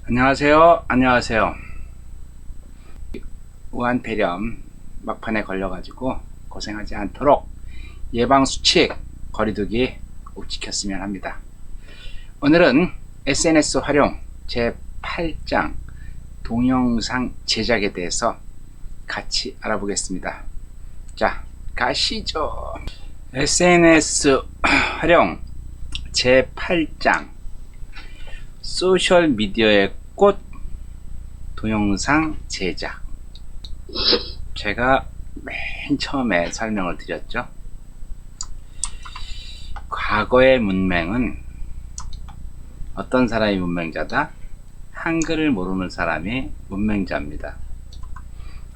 안녕하세요. 안녕하세요. 우한폐렴 막판에 걸려가지고 고생하지 않도록 예방수칙 거리두기 꼭 지켰으면 합니다. 오늘은 SNS 활용 제8장 동영상 제작에 대해서 같이 알아보겠습니다. 자, 가시죠. SNS 활용 제8장 소셜미디어의 꽃 동영상 제작. 제가 맨 처음에 설명을 드렸죠. 과거의 문맹은 어떤 사람이 문맹자다? 한글을 모르는 사람이 문맹자입니다.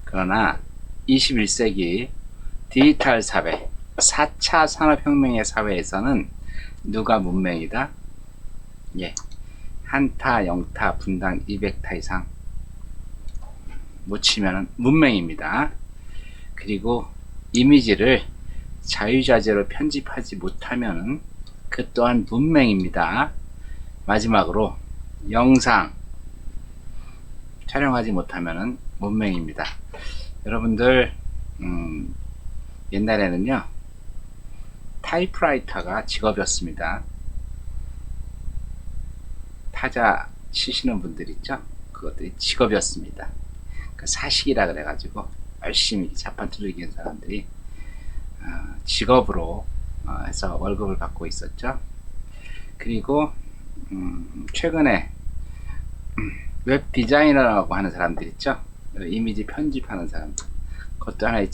그러나 21세기 디지털 사회, 4차 산업혁명의 사회에서는 누가 문맹이다? 예, 한타, 영타, 분당 200타 이상 못 치면 문맹입니다. 그리고 이미지를 자유자재로 편집하지 못하면 그 또한 문맹입니다. 마지막으로 영상 촬영하지 못하면 문맹입니다. 여러분들 옛날에는요 타이프라이터가 직업이었습니다. 타자 치시는 분들 있죠? 그것들이 직업이었습니다. 그 사식이라 그래가지고 열심히 자판 두들기는 사람들이 직업으로 해서 월급을 받고 있었죠. 그리고 최근에 웹 디자이너라고 하는 사람들 있죠. 이미지 편집하는 사람들. 그것도 하나의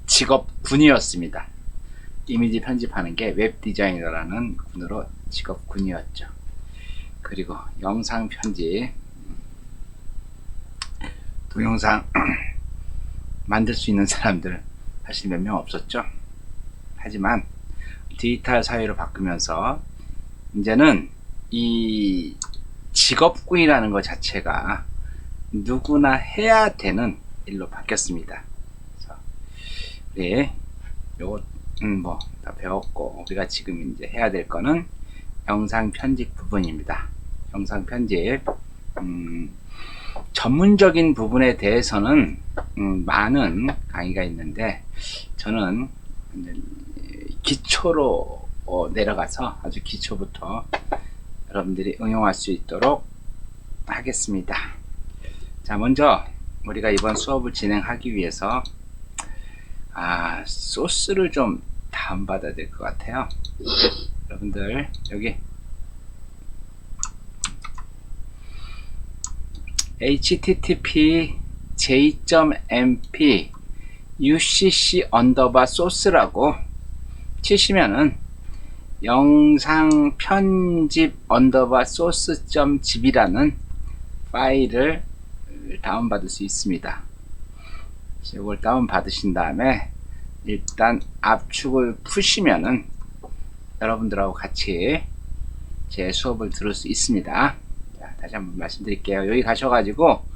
직업군이었습니다. 이미지 편집하는 게 웹 디자이너라는 군으로 직업군이었죠. 그리고 영상 편집, 동영상 만들 수 있는 사람들 사실 몇 명 없었죠. 하지만 디지털 사회로 바꾸면서 이제는 이 직업군이라는 것 자체가 누구나 해야 되는 일로 바뀌었습니다. 그래서 우리 요거 뭐 다 배웠고 우리가 지금 이제 해야 될 거는 영상 편집 부분입니다. 영상 편집 전문적인 부분에 대해서는 많은 강의가 있는데 저는 기초로 내려가서 아주 기초부터 여러분들이 응용할 수 있도록 하겠습니다. 자, 먼저 우리가 이번 수업을 진행하기 위해서 소스를 좀 다운받아야 될 것 같아요. 여러분들 여기 http://j.mp ucc_source라고 치시면은 영상 편집 _source.zip이라는 파일을 다운받을 수 있습니다. 이걸 다운받으신 다음에 일단 압축을 푸시면은 여러분들하고 같이 제 수업을 들을 수 있습니다. 자, 다시 한번 말씀드릴게요. 여기 가셔가지고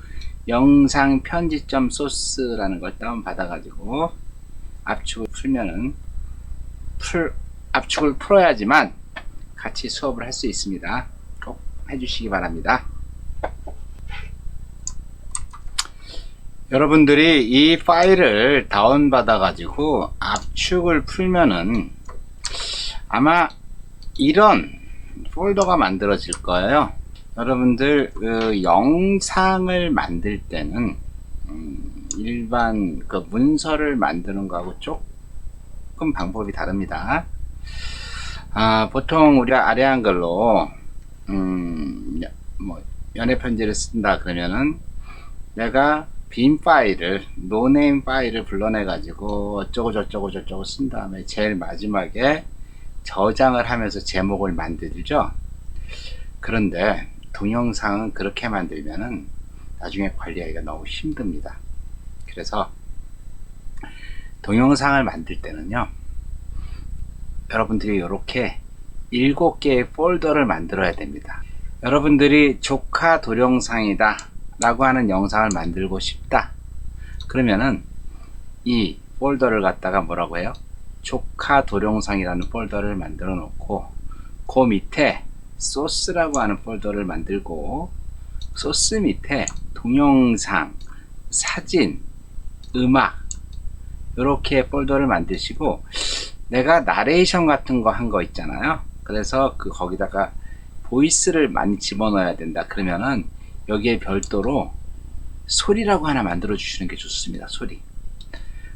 영상 편집.source라는 걸 다운받아가지고 압축을 풀면은 압축을 풀어야지만 같이 수업을 할 수 있습니다. 꼭 해주시기 바랍니다. 여러분들이 이 파일을 다운받아 가지고 압축을 풀면은 아마 이런 폴더가 만들어질 거예요. 여러분들 영상을 만들 때는 일반 그 문서를 만드는 거하고 조금 방법이 다릅니다. 보통 우리가 아래 한글로 뭐 연애 편지를 쓴다 그러면은 내가 빈 파일을 노네임 파일을 불러내 가지고 어쩌고 저쩌고 쓴 다음에 제일 마지막에 저장을 하면서 제목을 만들죠. 그런데 동영상은 그렇게 만들면은 나중에 관리하기가 너무 힘듭니다. 그래서 동영상을 만들 때는요 여러분들이 이렇게 7개의 폴더를 만들어야 됩니다. 여러분들이 조카 동영상이다 라고 하는 영상을 만들고 싶다 그러면은 이 폴더를 갖다가 뭐라고 해요? 조카 동영상이라는 폴더를 만들어 놓고 그 밑에 소스라고 하는 폴더를 만들고 소스 밑에 동영상, 사진, 음악 이렇게 폴더를 만드시고, 내가 나레이션 같은 거 한 거 있잖아요. 그래서 거기다가 보이스를 많이 집어넣어야 된다 그러면은 여기에 별도로 소리라고 하나 만들어 주시는 게 좋습니다. 소리.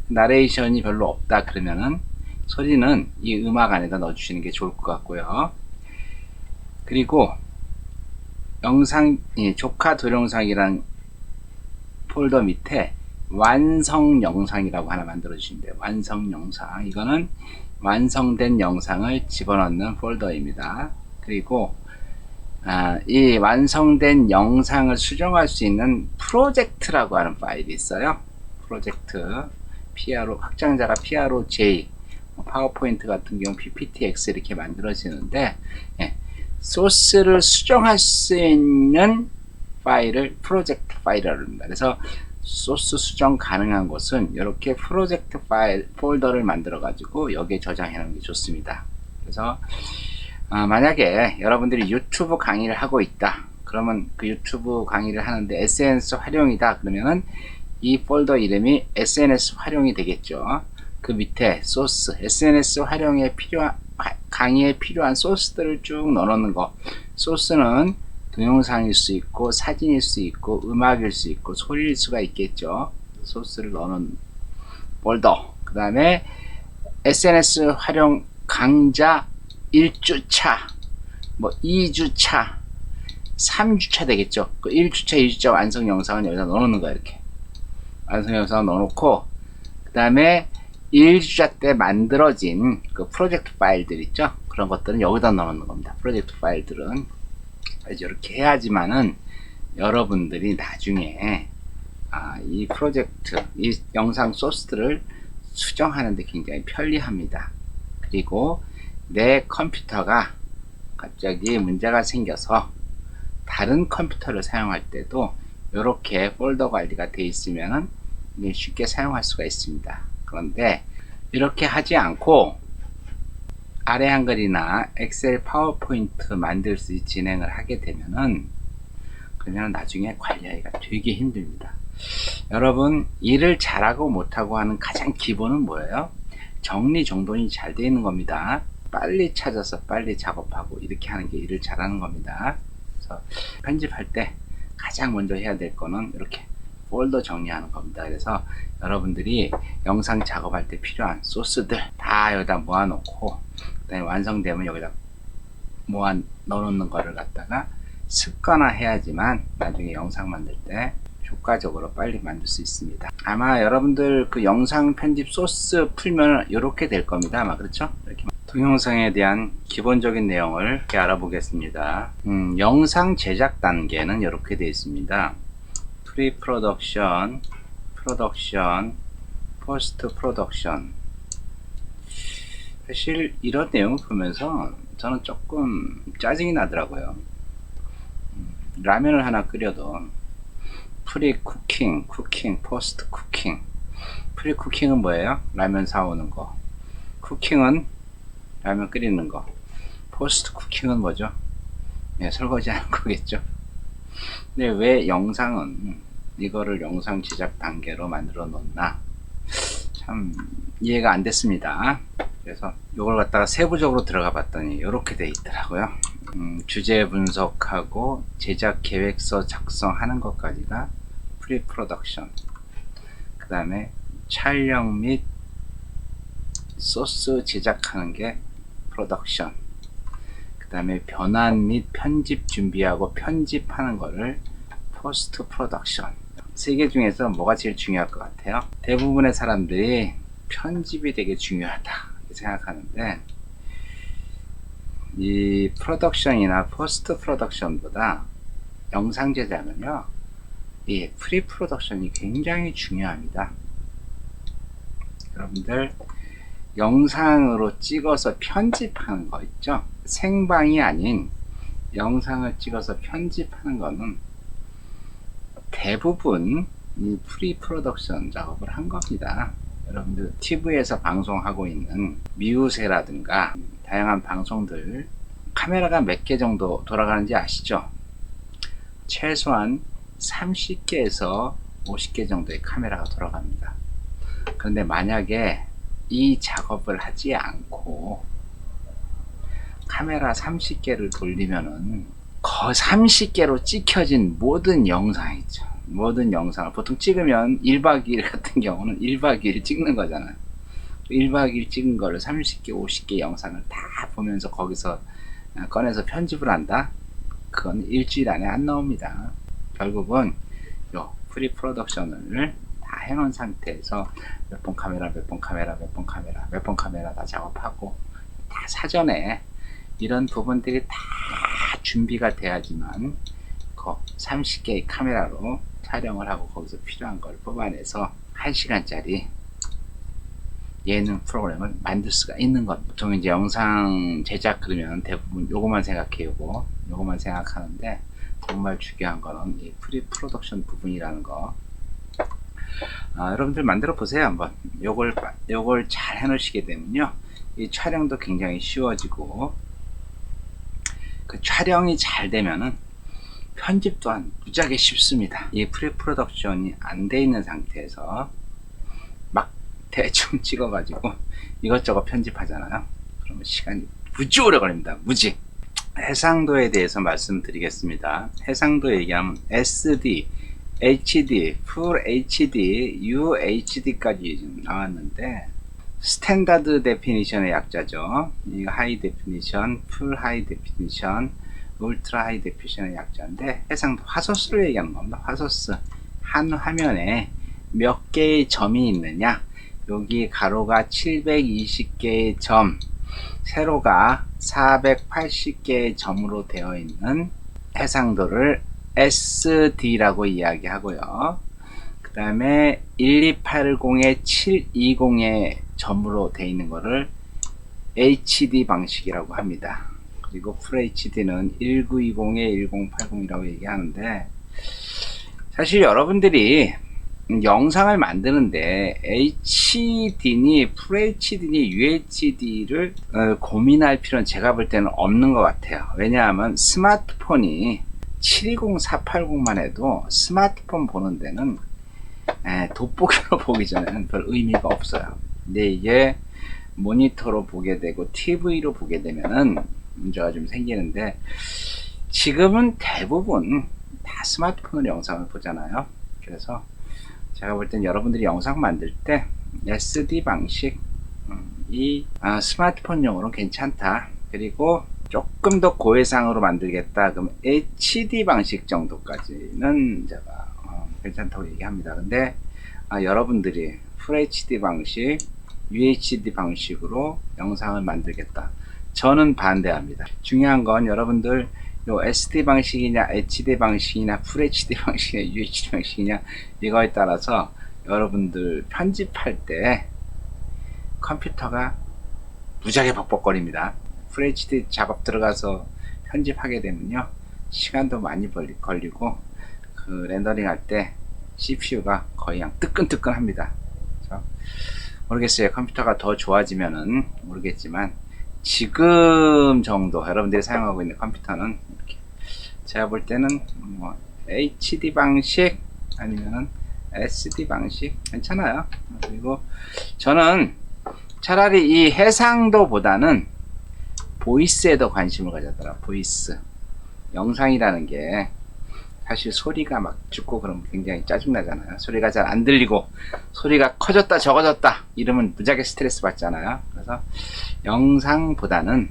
나레이션이 별로 없다 그러면은 소리는 이 음악 안에다 넣어 주시는 게 좋을 것 같고요. 그리고 영상, 조카 동영상이란 폴더 밑에 완성 영상이라고 하나 만들어 주시면 돼요. 완성 영상. 이거는 완성된 영상을 집어넣는 폴더입니다. 그리고 이 완성된 영상을 수정할 수 있는 프로젝트라고 하는 파일이 있어요. 프로젝트 PRO, 확장자가 PROJ, 파워포인트 같은 경우 PPTX 이렇게 만들어지는데, 소스를 수정할 수 있는 파일을 프로젝트 파일이라고 합니다. 그래서 소스 수정 가능한 곳은 이렇게 프로젝트 파일 폴더를 만들어 가지고 여기에 저장해 놓는 게 좋습니다. 그래서 만약에 여러분들이 유튜브 강의를 하고 있다 그러면 그 유튜브 강의를 하는데 SNS 활용이다 그러면은 이 폴더 이름이 SNS 활용이 되겠죠. 그 밑에 소스, SNS 활용에 필요한, 강의에 필요한 소스들을 쭉 넣어놓는 거. 소스는 동영상일 수 있고 사진일 수 있고 음악일 수 있고 소리일 수가 있겠죠. 소스를 넣어놓은 폴더. 그 다음에 SNS 활용 강좌 1주차, 뭐 2주차, 3주차 되겠죠. 그 1주차, 2주차 완성 영상은 여기다 넣어놓는 거야. 이렇게 완성 영상을 넣어놓고, 그 다음에 1주차 때 만들어진 그 프로젝트 파일들 있죠. 그런 것들은 여기다 넣어놓는 겁니다. 프로젝트 파일들은 이렇게 해야지만은 여러분들이 나중에 이 프로젝트, 이 영상 소스들을 수정하는데 굉장히 편리합니다. 그리고 내 컴퓨터가 갑자기 문제가 생겨서 다른 컴퓨터를 사용할 때도 이렇게 폴더 관리가 되어 있으면 쉽게 사용할 수가 있습니다. 그런데 이렇게 하지 않고 아래 한글이나 엑셀 파워포인트 만들 수 진행을 하게 되면은 그러면 나중에 관리하기가 되게 힘듭니다. 여러분, 일을 잘하고 못하고 하는 가장 기본은 뭐예요? 정리정돈이 잘 되어 있는 겁니다. 빨리 찾아서 빨리 작업하고 이렇게 하는 게 일을 잘하는 겁니다. 그래서 편집할 때 가장 먼저 해야 될 거는 이렇게 폴더 정리하는 겁니다. 그래서 여러분들이 영상 작업할 때 필요한 소스들 다 여기다 모아놓고, 그다음에 완성되면 여기다 넣어놓는 거를 갖다가 습관화해야지만 나중에 영상 만들 때 효과적으로 빨리 만들 수 있습니다. 아마 여러분들 그 영상 편집 소스 풀면 이렇게 될 겁니다. 아마 그렇죠? 이렇게 동영상에 대한 기본적인 내용을 이렇게 알아보겠습니다. 영상 제작 단계는 이렇게 되어 있습니다. 프리 프로덕션, 프로덕션, 포스트 프로덕션. 사실 이런 내용을 보면서 저는 조금 짜증이 나더라고요. 라면을 하나 끓여도 프리 쿠킹, 쿠킹, 포스트 쿠킹. 프리 쿠킹은 뭐예요? 라면 사오는 거. 쿠킹은 라면 끓이는 거. 포스트 쿠킹은 뭐죠? 네, 설거지 하는 거겠죠. 근데 왜 영상은 이거를 영상 제작 단계로 만들어 놓나 참 이해가 안 됐습니다. 그래서 이걸 갖다가 세부적으로 들어가 봤더니 이렇게 돼 있더라고요. 주제 분석하고 제작 계획서 작성하는 것까지가 프리 프로덕션, 그 다음에 촬영 및 소스 제작하는 게 프로덕션, 그 다음에 변환 및 편집 준비하고 편집하는 거를 포스트 프로덕션. 세 개 중에서 뭐가 제일 중요할 것 같아요? 대부분의 사람들이 편집이 되게 중요하다 이렇게 생각하는데, 이 프로덕션이나 포스트 프로덕션보다 영상 제작은요, 이 프리 프로덕션이 굉장히 중요합니다. 여러분들 영상으로 찍어서 편집하는 거 있죠? 생방이 아닌 영상을 찍어서 편집하는 거는 대부분 이 프리 프로덕션 작업을 한 겁니다. 여러분들 TV에서 방송하고 있는 미우새라든가 다양한 방송들 카메라가 몇 개 정도 돌아가는지 아시죠? 최소한 30개에서 50개 정도의 카메라가 돌아갑니다. 그런데 만약에 이 작업을 하지 않고 카메라 30개를 돌리면은 그 30개로 찍혀진 모든 영상 있죠. 모든 영상을 보통 찍으면 1박 2일 같은 경우는 1박 2일 찍는 거잖아요. 1박 2일 찍은 거를 30개, 50개 영상을 다 보면서 거기서 꺼내서 편집을 한다? 그건 일주일 안에 안 나옵니다. 결국은 요 프리 프로덕션을 다 해놓은 상태에서 몇 번 카메라, 몇 번 카메라, 몇 번 카메라, 몇 번 카메라 다 작업하고 다 사전에 이런 부분들이 다 준비가 돼야지만 그 30개의 카메라로 촬영을 하고 거기서 필요한 걸 뽑아내서 1시간짜리 예능 프로그램을 만들 수가 있는 것. 보통 이제 영상 제작 그러면 대부분 요거만 생각해요. 요거만 생각하는데 정말 중요한 거는 이 프리 프로덕션 부분이라는 거. 여러분들 만들어 보세요. 한번 요걸 잘 해놓으시게 되면요, 이 촬영도 굉장히 쉬워지고, 그 촬영이 잘 되면은 편집 또한 무지하게 쉽습니다. 이 프리 프로덕션이 안 돼 있는 상태에서 막 대충 찍어가지고 이것저것 편집하잖아요. 그러면 시간이 무지 오래 걸립니다. 무지. 해상도에 대해서 말씀드리겠습니다. 해상도 얘기하면 SD, HD, Full HD, UHD까지 나왔는데, 스탠다드 데피니션의 약자죠. 이거 하이 데피니션, 풀 하이 데피니션, 울트라 하이 데피니션의 약자인데, 해상도 화소수를 얘기하는 겁니다. 화소수. 한 화면에 몇 개의 점이 있느냐, 여기 가로가 720개의 점, 세로가 480개의 점으로 되어 있는 해상도를 SD라고 이야기하고요. 그 다음에 1280에 720의 점으로 되어 있는 거를 HD 방식이라고 합니다. 그리고 FHD는 1920에 1080이라고 얘기하는데, 사실 여러분들이 영상을 만드는데 HD니 FHD니 UHD를 고민할 필요는 제가 볼 때는 없는 것 같아요. 왜냐하면 스마트폰이 720, 480만 해도 스마트폰 보는 데는 돋보기로 보기 전에는 별 의미가 없어요. 근데 이게 모니터로 보게 되고 TV로 보게 되면은 문제가 좀 생기는데, 지금은 대부분 다 스마트폰으로 영상을 보잖아요. 그래서 제가 볼 땐 여러분들이 영상 만들 때 SD 방식, 이 스마트폰용으로 괜찮다. 그리고 조금 더 고해상으로 만들겠다 그럼 HD 방식 정도까지는 제가 괜찮다고 얘기합니다. 근데 여러분들이 FHD 방식, UHD 방식으로 영상을 만들겠다, 저는 반대합니다. 중요한 건 여러분들 요 SD 방식이냐 HD 방식이냐 FHD 방식이냐 UHD 방식이냐 이거에 따라서 여러분들 편집할 때 컴퓨터가 무지하게 벅벅거립니다. FHD 작업 들어가서 편집하게 되면요, 시간도 많이 걸리고 그 렌더링 할 때 CPU가 거의 그냥 뜨끈뜨끈 합니다. 모르겠어요. 컴퓨터가 더 좋아지면은 모르겠지만 지금 정도 여러분들이 사용하고 있는 컴퓨터는 이렇게 제가 볼 때는 뭐 HD 방식 아니면 SD 방식 괜찮아요. 그리고 저는 차라리 이 해상도보다는 보이스에 더 관심을 가졌더라. 보이스. 영상이라는 게 사실 소리가 막 죽고 그러면 굉장히 짜증나잖아요. 소리가 잘 안 들리고 소리가 커졌다 적어졌다 이러면 무지하게 스트레스 받잖아요. 그래서 영상보다는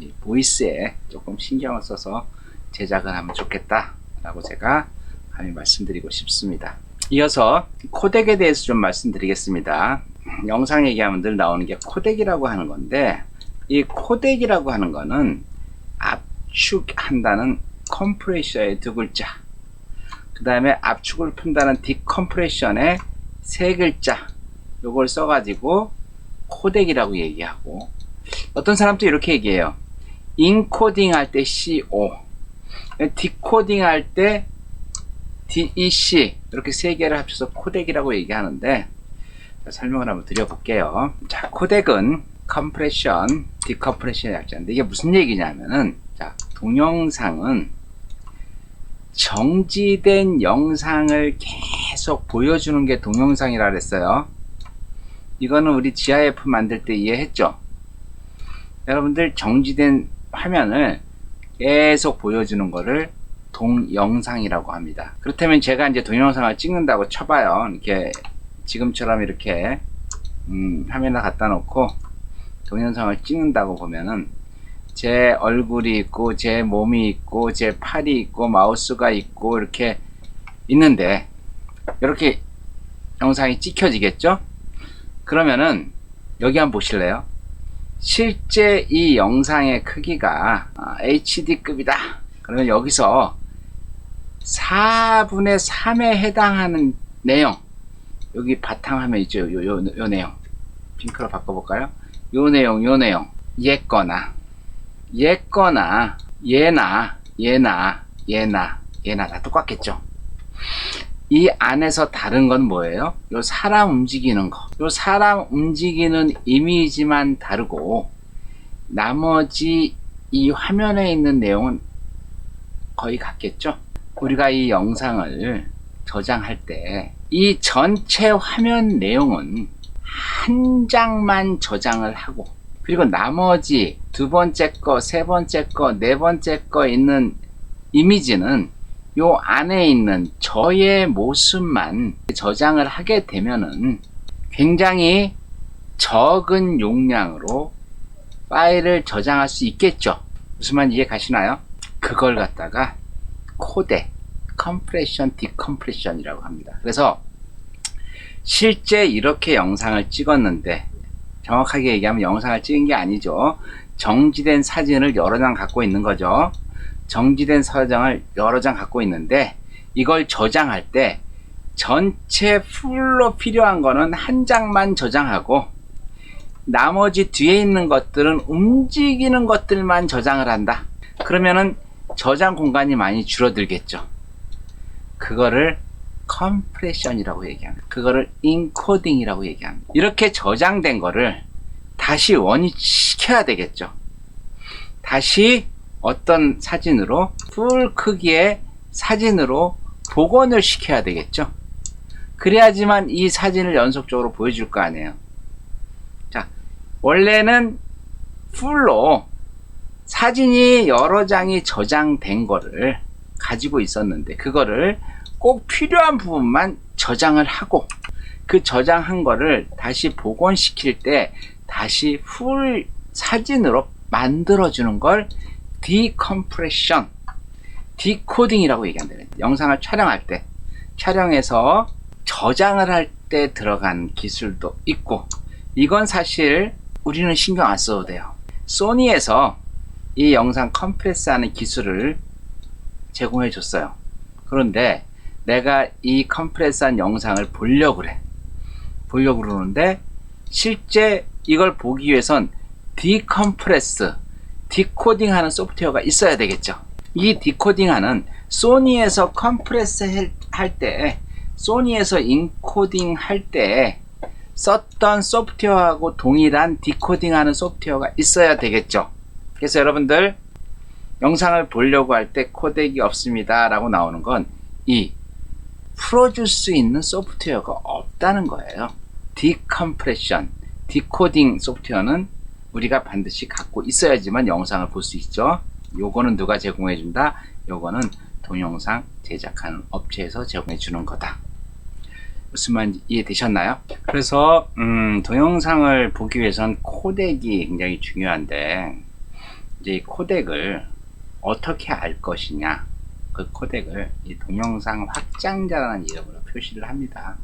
이 보이스에 조금 신경을 써서 제작을 하면 좋겠다 라고 제가 감히 말씀드리고 싶습니다. 이어서 코덱에 대해서 좀 말씀드리겠습니다. 영상 얘기하면 늘 나오는 게 코덱이라고 하는 건데, 이 코덱이라고 하는 거는 압축한다는 컴프레셔의 두 글자, 그 다음에 압축을 푼다는 디컴프레션의 세 글자, 요걸 써가지고 코덱이라고 얘기하고, 어떤 사람도 이렇게 얘기해요. 인코딩 할 때 CO, 디코딩 할 때 DEC, 이렇게 세 개를 합쳐서 코덱이라고 얘기하는데, 자, 설명을 한번 드려볼게요. 자, 코덱은 컴프레션, 디컴프레션의 약자인데, 이게 무슨 얘기냐면은, 자, 동영상은 정지된 영상을 계속 보여주는 게 동영상이라 그랬어요. 이거는 우리 GIF 만들 때 이해했죠? 여러분들 정지된 화면을 계속 보여주는 거를 동영상이라고 합니다. 그렇다면 제가 이제 동영상을 찍는다고 쳐봐요. 이렇게 지금처럼 이렇게 화면에 갖다 놓고 동영상을 찍는다고 보면은 제 얼굴이 있고 제 몸이 있고 제 팔이 있고 마우스가 있고 이렇게 있는데 이렇게 영상이 찍혀지겠죠? 그러면은 여기 한번 보실래요? 실제 이 영상의 크기가 HD급이다. 그러면 여기서 4분의 3에 해당하는 내용, 여기 바탕화면 있죠? 요 내용 핑크로 바꿔볼까요? 요 내용 예거나 얘나 다 똑같겠죠? 이 안에서 다른 건 뭐예요? 요 사람 움직이는 거, 요 사람 움직이는 이미지만 다르고 나머지 이 화면에 있는 내용은 거의 같겠죠? 우리가 이 영상을 저장할 때 이 전체 화면 내용은 한 장만 저장을 하고, 그리고 나머지 두 번째 거, 세 번째 거, 네 번째 거 있는 이미지는 요 안에 있는 저의 모습만 저장을 하게 되면은 굉장히 적은 용량으로 파일을 저장할 수 있겠죠. 무슨 말인지 이해 가시나요? 그걸 갖다가 코덱, 컴프레션, 디컴프레션이라고 합니다. 그래서 실제 이렇게 영상을 찍었는데, 정확하게 얘기하면 영상을 찍은 게 아니죠. 정지된 사진을 여러 장 갖고 있는 거죠. 정지된 사진을 여러 장 갖고 있는데 이걸 저장할 때 전체 풀로 필요한 거는 한 장만 저장하고 나머지 뒤에 있는 것들은 움직이는 것들만 저장을 한다. 그러면은 저장 공간이 많이 줄어들겠죠. 그거를 컴프레션이라고 얘기합니다. 그거를 인코딩이라고 얘기합니다. 이렇게 저장된 거를 다시 원위시켜야 되겠죠. 다시 어떤 사진으로 풀 크기의 사진으로 복원을 시켜야 되겠죠. 그래야지만 이 사진을 연속적으로 보여줄 거 아니에요. 자, 원래는 풀로 사진이 여러 장이 저장된 거를 가지고 있었는데 그거를 꼭 필요한 부분만 저장을 하고 그 저장한 거를 다시 복원시킬 때 다시 풀 사진으로 만들어주는 걸 디컴프레션, 디코딩이라고 얘기한다. 영상을 촬영할 때, 촬영해서 저장을 할 때 들어간 기술도 있고, 이건 사실 우리는 신경 안 써도 돼요. 소니에서 이 영상 컴프레스하는 기술을 제공해 줬어요. 그런데 내가 이 컴프레스한 영상을 보려고 그래. 보려고 그러는데 실제 이걸 보기 위해선 디컴프레스, 디코딩 하는 소프트웨어가 있어야 되겠죠. 이 디코딩 하는 소니에서 컴프레스 할 때, 소니에서 인코딩 할 때 썼던 소프트웨어하고 동일한 디코딩 하는 소프트웨어가 있어야 되겠죠. 그래서 여러분들 영상을 보려고 할 때 코덱이 없습니다 라고 나오는 건 이 풀어줄 수 있는 소프트웨어가 없다는 거예요. 디컴프레션, 디코딩 소프트웨어는 우리가 반드시 갖고 있어야지만 영상을 볼 수 있죠. 요거는 누가 제공해 준다? 요거는 동영상 제작하는 업체에서 제공해 주는 거다. 무슨 말인지 이해되셨나요? 그래서 동영상을 보기 위해선 코덱이 굉장히 중요한데 이제 이 코덱을 어떻게 알 것이냐, 그 코덱을 이 동영상 확장자라는 이름으로 표시를 합니다.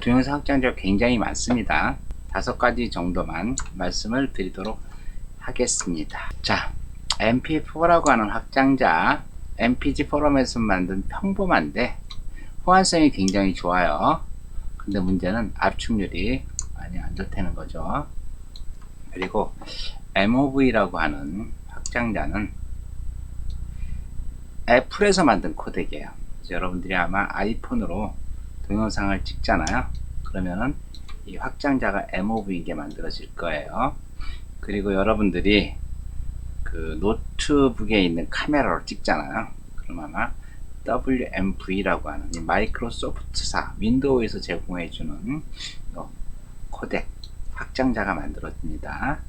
동영상 확장자가 굉장히 많습니다. 5가지 정도만 말씀을 드리도록 하겠습니다. 자, MP4라고 하는 확장자, MPG 포럼에서 만든 평범한데 호환성이 굉장히 좋아요. 근데 문제는 압축률이 많이 안 좋다는 거죠. 그리고 MOV라고 하는 확장자는 애플에서 만든 코덱이에요. 여러분들이 아마 아이폰으로 동영상을 찍잖아요. 그러면은 이 확장자가 MOV인 게 만들어질 거예요. 그리고 여러분들이 그 노트북에 있는 카메라로 찍잖아요. 그럼 아마 WMV라고 하는 이 마이크로소프트사 윈도우에서 제공해주는 코덱 확장자가 만들어집니다.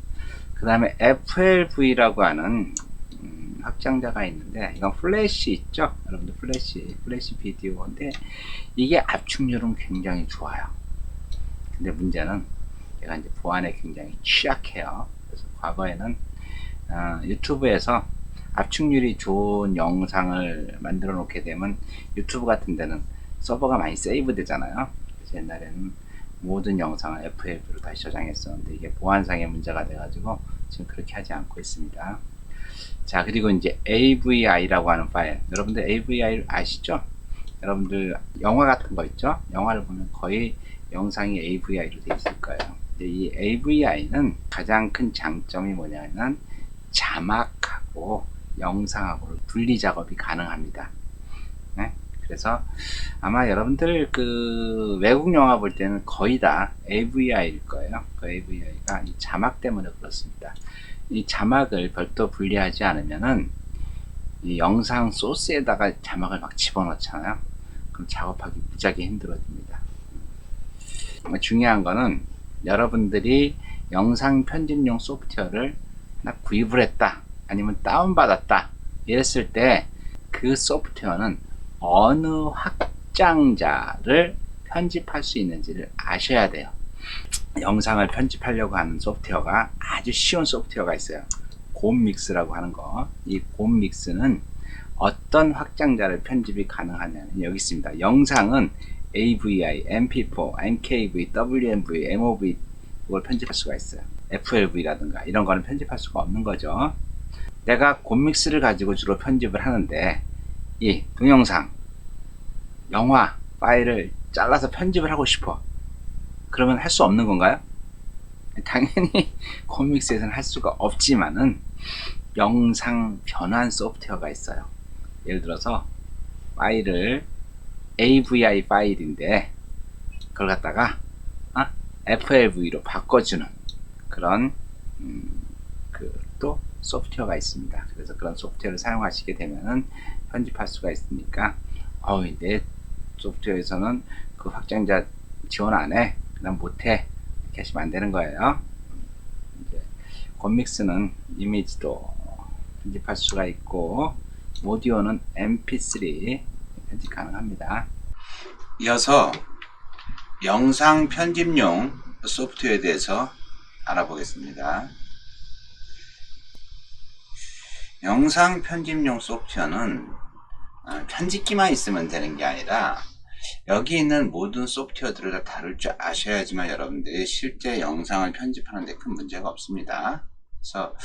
그 다음에 FLV라고 하는 확장자가 있는데, 이건 플래시 있죠? 여러분들 플래시 비디오인데, 이게 압축률은 굉장히 좋아요. 근데 문제는 얘가 이제 보안에 굉장히 취약해요. 그래서 과거에는 유튜브에서 압축률이 좋은 영상을 만들어 놓게 되면 유튜브 같은 데는 서버가 많이 세이브 되잖아요. 그래서 옛날에는 모든 영상을 FLV로 다시 저장했었는데, 이게 보안상의 문제가 돼가지고 지금 그렇게 하지 않고 있습니다. 자, 그리고 이제 AVI라고 하는 파일, 여러분들 AVI 아시죠? 여러분들 영화 같은 거 있죠? 영화를 보면 거의 영상이 AVI로 되어 있을 거예요. 이 AVI는 가장 큰 장점이 뭐냐면 자막하고 영상하고 분리 작업이 가능합니다. 네? 그래서 아마 여러분들 그 외국 영화 볼 때는 거의 다 AVI일 거예요. 그 AVI가 이 자막 때문에 그렇습니다. 이 자막을 별도 분리하지 않으면은 이 영상 소스에다가 자막을 막 집어넣잖아요. 그럼 작업하기 무지하게 힘들어집니다. 중요한 거는 여러분들이 영상 편집용 소프트웨어를 하나 구입을 했다, 아니면 다운받았다 이랬을 때 그 소프트웨어는 어느 확장자를 편집할 수 있는지를 아셔야 돼요. 영상을 편집하려고 하는 소프트웨어가 아주 쉬운 소프트웨어가 있어요. 곰믹스라고 하는 거. 이 곰믹스는 어떤 확장자를 편집이 가능하냐면 여기 있습니다. 영상은 AVI, MP4, MKV, WMV, MOV 이걸 편집할 수가 있어요. FLV라든가 이런 거는 편집할 수가 없는 거죠. 내가 곰믹스를 가지고 주로 편집을 하는데 이 동영상, 영화 파일을 잘라서 편집을 하고 싶어. 그러면 할 수 없는 건가요? 당연히 곰믹스에서는 할 수가 없지만은 영상 변환 소프트웨어가 있어요. 예를 들어서 파일을 AVI 파일인데 그걸 갖다가 FLV로 바꿔주는 그런 또 소프트웨어가 있습니다. 그래서 그런 소프트웨어를 사용하시게 되면은 편집할 수가 있으니까 내 소프트웨어에서는 그 확장자 지원 안 해, 그냥 못해, 이렇게 하시면 안 되는 거예요. 이제 곰믹스는 이미지도 편집할 수가 있고 오디오는 MP3 편집 가능합니다. 이어서 영상 편집용 소프트웨어에 대해서 알아보겠습니다. 영상 편집용 소프트웨어는 편집기만 있으면 되는 게 아니라 여기 있는 모든 소프트웨어들을 다 다룰 줄 아셔야지만 여러분들이 실제 영상을 편집하는 데 큰 문제가 없습니다. 그래서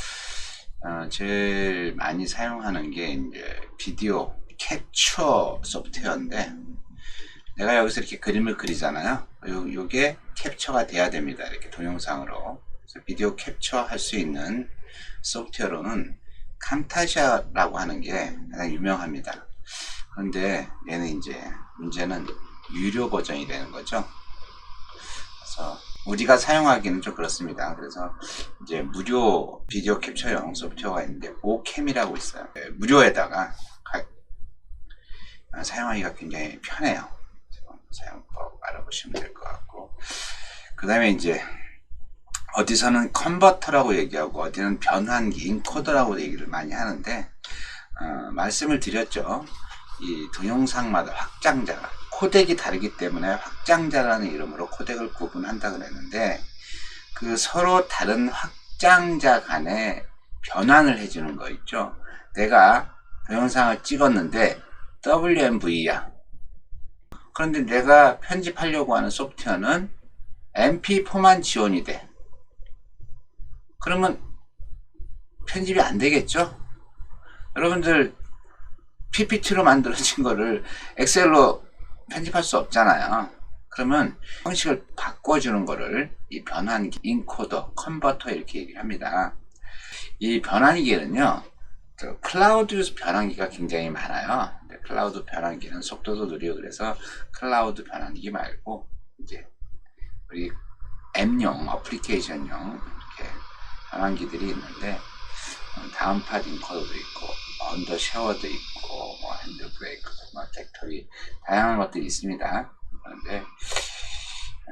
제일 많이 사용하는 게 이제 비디오 캡처 소프트웨어인데, 내가 여기서 이렇게 그림을 그리잖아요. 요게 캡처가 돼야 됩니다. 이렇게 동영상으로. 그래서 비디오 캡처 할 수 있는 소프트웨어로는 캄타샤라고 하는 게 가장 유명합니다. 그런데 얘는 이제 문제는 유료 버전이 되는 거죠. 그래서 우리가 사용하기는 좀 그렇습니다. 그래서 이제 무료 비디오 캡처용 소프트웨어가 있는데 오캠이라고 있어요. 무료에다가 사용하기가 굉장히 편해요. 사용법 알아보시면 될 것 같고, 그 다음에 이제 어디서는 컨버터라고 얘기하고 어디는 변환기, 인코더라고 얘기를 많이 하는데, 말씀을 드렸죠. 이 동영상마다 확장자가 코덱이 다르기 때문에 확장자라는 이름으로 코덱을 구분한다 그랬는데, 그 서로 다른 확장자 간에 변환을 해주는 거 있죠. 내가 동영상을 찍었는데 WMV야. 그런데 내가 편집하려고 하는 소프트웨어는 MP4만 지원이 돼. 그러면 편집이 안 되겠죠? 여러분들 PPT로 만들어진 거를 엑셀로 편집할 수 없잖아요. 그러면 형식을 바꿔주는 거를 이 변환기, 인코더, 컨버터 이렇게 얘기를 합니다. 이 변환기는요, 클라우드 변환기가 굉장히 많아요. 클라우드 변환기는 속도도 느리고 그래서 클라우드 변환기 말고 이제 우리 앱용, 어플리케이션용 이렇게 변환기들이 있는데 다운팟 인코더도 있고 언더 샤워도 있고 뭐 핸드 브레이크, 스마트 팩토리 다양한 것들이 있습니다. 그런데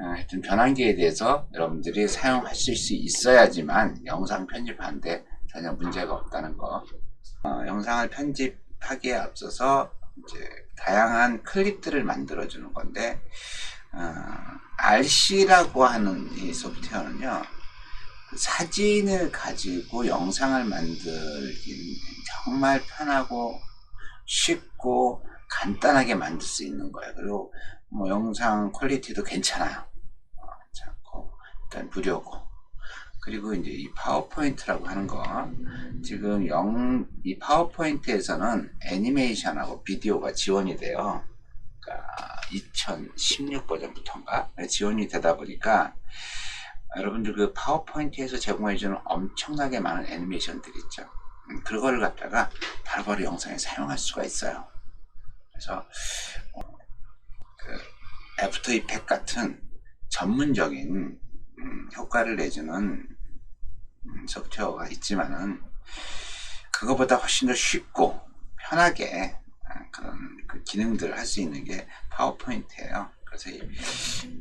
하여튼 변환기에 대해서 여러분들이 사용하실 수 있어야지만 영상 편집하는데 전혀 문제가 없다는 거. 영상을 편집하기에 앞서서 이제 다양한 클립들을 만들어 주는 건데 RC라고 하는 이 소프트웨어는요, 사진을 가지고 영상을 만들기는 정말 편하고 쉽고 간단하게 만들 수 있는 거예요. 그리고 뭐 영상 퀄리티도 괜찮아요. 괜찮고 일단 무료고. 그리고 이제 이 파워포인트라고 하는 거, 지금 이 파워포인트에서는 애니메이션하고 비디오가 지원이 돼요. 그러니까 2016 버전부터인가 지원이 되다 보니까 여러분들 그 파워포인트에서 제공해주는 엄청나게 많은 애니메이션들이 있죠. 그거를 갖다가 바로바로 영상에 사용할 수가 있어요. 그래서 그 애프터 이펙트 같은 전문적인 효과를 내주는 소프트웨어가 있지만은 그거보다 훨씬 더 쉽고 편하게 그런 그 기능들을 할 수 있는 게 파워포인트예요. 그래서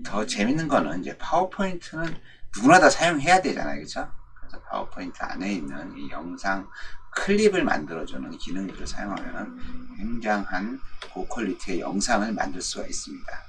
더 재밌는 거는 이제 파워포인트는 누구나 다 사용해야 되잖아요, 그렇죠? 그래서 파워포인트 안에 있는 이 영상 클립을 만들어주는 기능들을 사용하면 굉장한 고퀄리티의 영상을 만들 수가 있습니다.